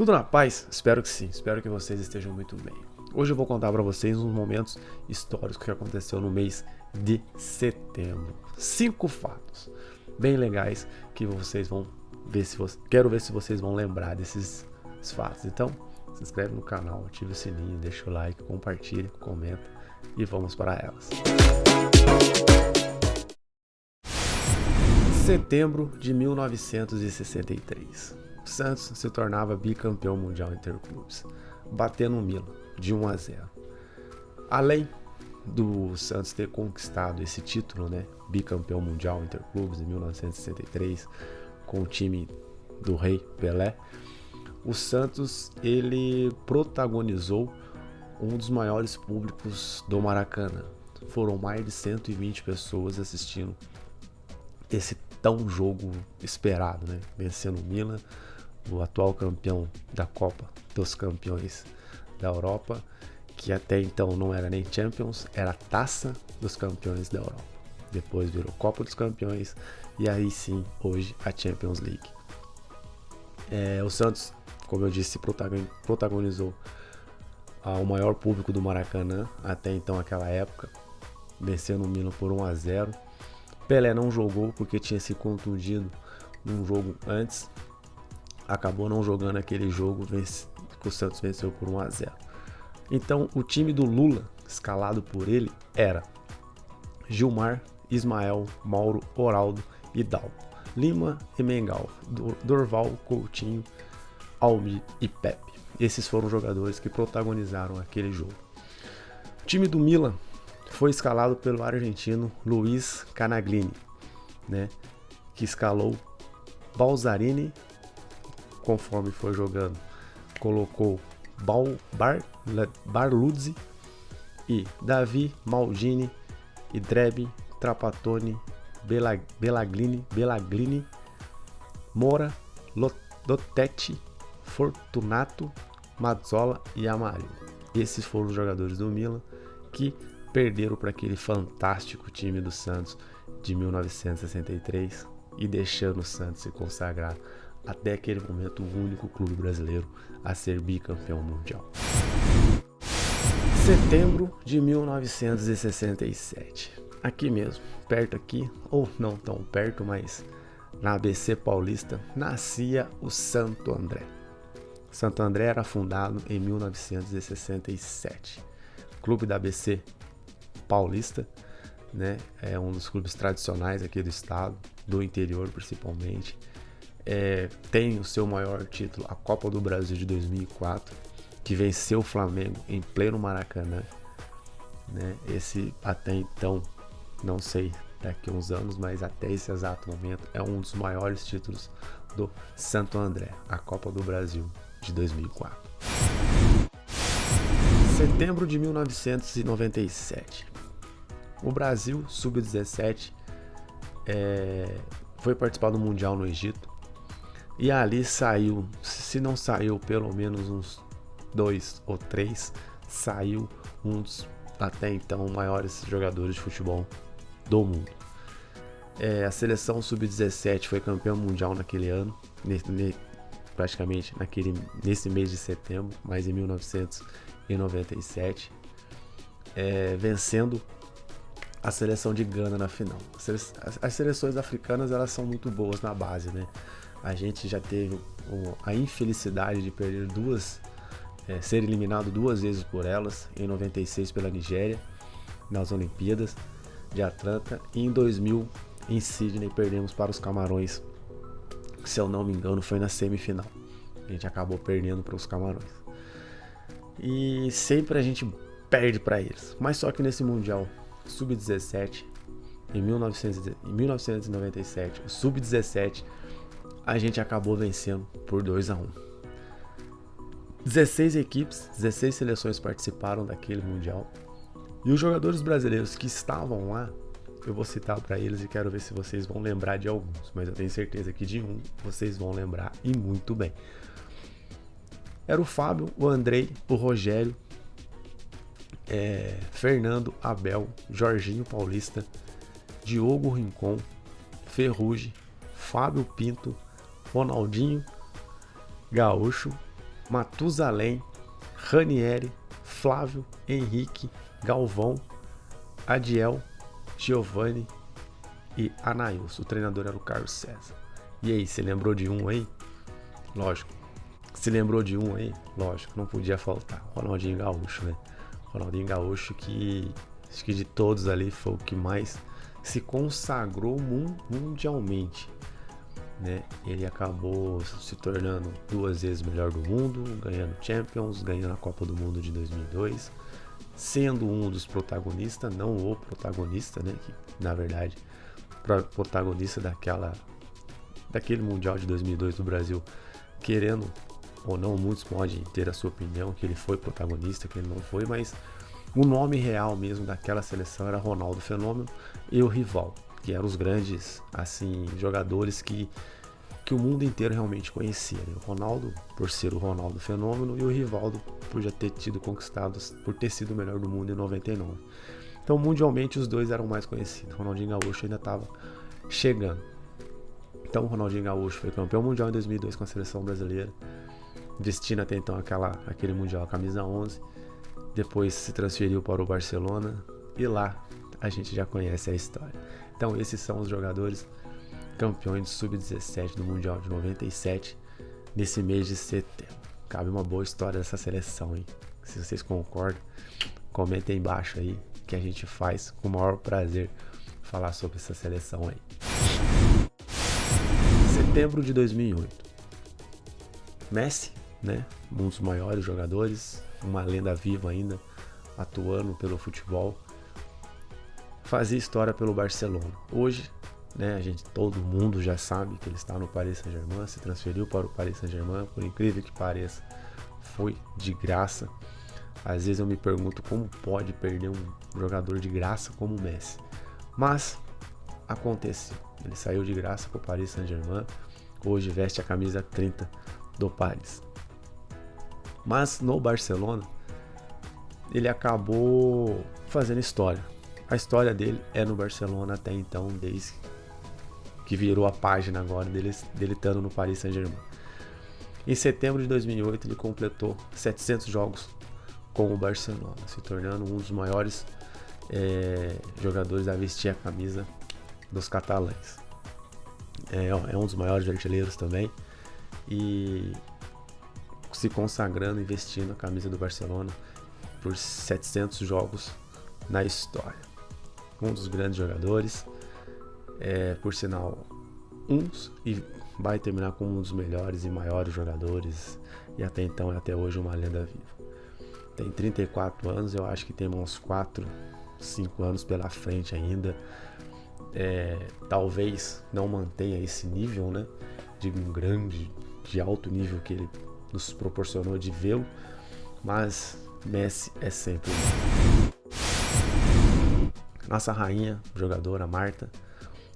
Tudo na paz? Espero que sim, espero que vocês estejam muito bem. Hoje eu vou contar para vocês uns momentos históricos que aconteceu no mês de setembro. 5 fatos bem legais que vocês vão ver quero ver se vocês vão lembrar desses fatos. Então, se inscreve no canal, ative o sininho, deixa o like, compartilha, comenta e vamos para elas. Setembro de 1963. Santos se tornava bicampeão mundial interclubes, batendo o Milan de 1-0. Além do Santos ter conquistado esse título, bicampeão mundial interclubes em 1963, com o time do Rei Pelé, o Santos ele protagonizou um dos maiores públicos do Maracanã. Foram mais de 120 pessoas assistindo esse tão jogo esperado, vencendo o Milan, o atual campeão da Copa dos Campeões da Europa, que até então não era nem Champions, era a Taça dos Campeões da Europa. Depois virou Copa dos Campeões e aí sim, hoje, a Champions League. O Santos, como eu disse, protagonizou o maior público do Maracanã até então, aquela época, vencendo o Milan por 1-0. Pelé não jogou porque tinha se contundido num jogo antes, acabou não jogando aquele jogo que o Santos venceu por 1-0. Então o time do Lula, escalado por ele, era Gilmar, Ismael, Mauro, Oraldo e Dalmo, Lima e Mengal, Dorval, Coutinho, Almir e Pepe. Esses foram os jogadores que protagonizaram aquele jogo. O time do Milan foi escalado pelo argentino Luiz Canaglini, que escalou Balzarini, conforme foi jogando, colocou Barluzzi e Davi, Maldini, Idrebi, Trapattoni, Bellaglini, Mora, Lotetti, Fortunato, Mazzola e Amarillo. Esses foram os jogadores do Milan que perderam para aquele fantástico time do Santos de 1963 e deixando o Santos se consagrar até aquele momento o único clube brasileiro a ser bicampeão mundial. Setembro de 1967. Aqui mesmo, perto aqui, ou não tão perto, mas na ABC Paulista, nascia o Santo André. Santo André era fundado em 1967. Clube da ABC Paulista, é um dos clubes tradicionais aqui do estado, do interior principalmente. Tem o seu maior título, a Copa do Brasil de 2004, que venceu o Flamengo em pleno Maracanã. Esse até então, não sei daqui a uns anos, mas até esse exato momento é um dos maiores títulos do Santo André, a Copa do Brasil de 2004. Setembro de 1997. O Brasil, sub-17, foi participar do Mundial no Egito. E ali saiu, se não saiu pelo menos uns 2 ou 3, saiu um dos até então maiores jogadores de futebol do mundo. A seleção sub-17 foi campeã mundial naquele ano, praticamente nesse mês de setembro, mas em 1997, vencendo a seleção de Gana na final. As seleções africanas, elas são muito boas na base, A gente já teve a infelicidade de perder ser eliminado 2 vezes por elas, em 96 pela Nigéria, nas Olimpíadas de Atlanta, e em 2000 em Sydney perdemos para os Camarões, que, se eu não me engano, foi na semifinal. A gente acabou perdendo para os Camarões. E sempre a gente perde para eles, mas só que nesse Mundial Sub-17, em 1997, o Sub-17, a gente acabou vencendo por 2-1. 16 equipes, 16 seleções participaram daquele Mundial. E os jogadores brasileiros que estavam lá, eu vou citar para eles e quero ver se vocês vão lembrar de alguns, mas eu tenho certeza que de um vocês vão lembrar, e muito bem. Era o Fábio, o Andrei, o Rogério, Fernando, Abel, Jorginho Paulista, Diogo Rincon, Ferrugem, Fábio Pinto, Ronaldinho Gaúcho, Matusalém, Ranieri, Flávio, Henrique, Galvão, Adiel, Giovanni e Anailson. O treinador era o Carlos César. E aí, você lembrou de um aí? Lógico. Se lembrou de um aí? Lógico, não podia faltar. Ronaldinho Gaúcho, né? Ronaldinho Gaúcho, que acho que de todos ali foi o que mais se consagrou mundialmente, né? Ele acabou se tornando 2 vezes o melhor do mundo, ganhando Champions, ganhando a Copa do Mundo de 2002, sendo um dos protagonistas, não o protagonista, né? Que, na verdade, protagonista daquele Mundial de 2002 do Brasil, querendo ou não, muitos podem ter a sua opinião que ele foi protagonista, que ele não foi, mas o nome real mesmo daquela seleção era Ronaldo Fenômeno e o Rivaldo, que eram os grandes assim jogadores que o mundo inteiro realmente conhecia, né? O Ronaldo por ser o Ronaldo Fenômeno e o Rivaldo por já ter por ter sido o melhor do mundo em 99. Então mundialmente os dois eram mais conhecidos. O Ronaldinho Gaúcho ainda estava chegando. Então o Ronaldinho Gaúcho foi campeão mundial em 2002 com a seleção brasileira, vestindo até então aquele mundial a camisa 11. Depois se transferiu para o Barcelona e lá a gente já conhece a história. Então esses são os jogadores campeões de Sub-17 do Mundial de 97 nesse mês de setembro. Cabe uma boa história dessa seleção, hein? Se vocês concordam, comentem aí embaixo aí que a gente faz com o maior prazer falar sobre essa seleção aí. Setembro de 2008. Messi, né? Um dos maiores jogadores, uma lenda viva ainda, atuando pelo futebol, fazia história pelo Barcelona. Hoje, né, todo mundo já sabe que ele está no Paris Saint-Germain, se transferiu para o Paris Saint-Germain, por incrível que pareça, foi de graça. Às vezes eu me pergunto como pode perder um jogador de graça como o Messi. Mas aconteceu. Ele saiu de graça para o Paris Saint-Germain, hoje veste a camisa 30 do Paris. Mas no Barcelona, ele acabou fazendo história. A história dele é no Barcelona até então, desde que virou a página agora dele estando no Paris Saint-Germain. Em setembro de 2008, ele completou 700 jogos com o Barcelona, se tornando um dos maiores jogadores a vestir a camisa dos catalães. É um dos maiores artilheiros também e se consagrando, investindo a camisa do Barcelona por 700 jogos na história. Um dos grandes jogadores, por sinal, e vai terminar como um dos melhores e maiores jogadores, e até então, até hoje, uma lenda viva. Tem 34 anos, eu acho que tem uns 4, 5 anos pela frente ainda. Talvez não mantenha esse nível, né, de alto nível que ele nos proporcionou de vê-lo, mas Messi é sempre. Nossa rainha, jogadora Marta,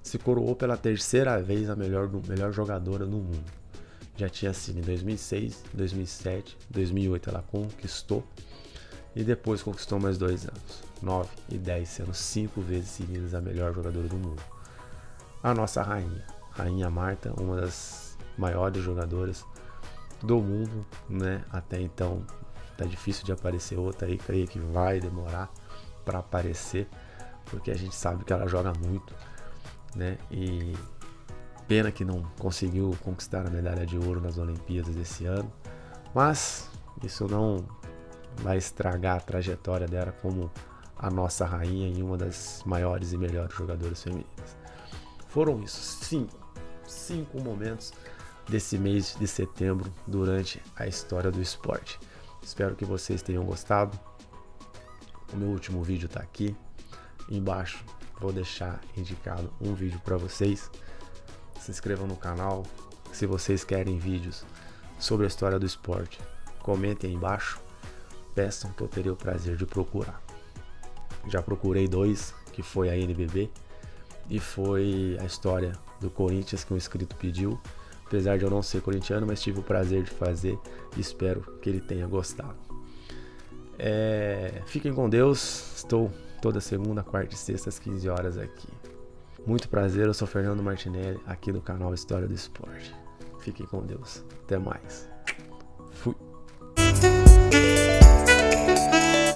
se coroou pela terceira vez a melhor jogadora do mundo. Já tinha sido em 2006, 2007, 2008 ela conquistou e depois conquistou mais 2 anos, 9 e 10, sendo 5 vezes seguidas a melhor jogadora do mundo. A nossa rainha Marta, uma das maiores jogadoras do mundo, né? Até então tá difícil de aparecer outra aí, creio que vai demorar para aparecer, porque a gente sabe que ela joga muito, né? E pena que não conseguiu conquistar a medalha de ouro nas Olimpíadas desse ano, mas isso não vai estragar a trajetória dela como a nossa rainha e uma das maiores e melhores jogadoras femininas. Foram isso, 5 momentos desse mês de setembro durante a história do esporte. Espero que vocês tenham gostado. O meu último vídeo está aqui embaixo. Vou deixar indicado um vídeo para vocês. Se inscrevam no canal. Se vocês querem vídeos sobre a história do esporte, comentem aí embaixo. Peçam que eu terei o prazer de procurar. Já procurei 2, que foi a NBB e foi a história do Corinthians que um inscrito pediu. Apesar de eu não ser corintiano, mas tive o prazer de fazer e espero que ele tenha gostado. Fiquem com Deus. Estou toda segunda, quarta e sexta às 15 horas aqui. Muito prazer, eu sou Fernando Martinelli, aqui do canal História do Esporte. Fiquem com Deus. Até mais. Fui.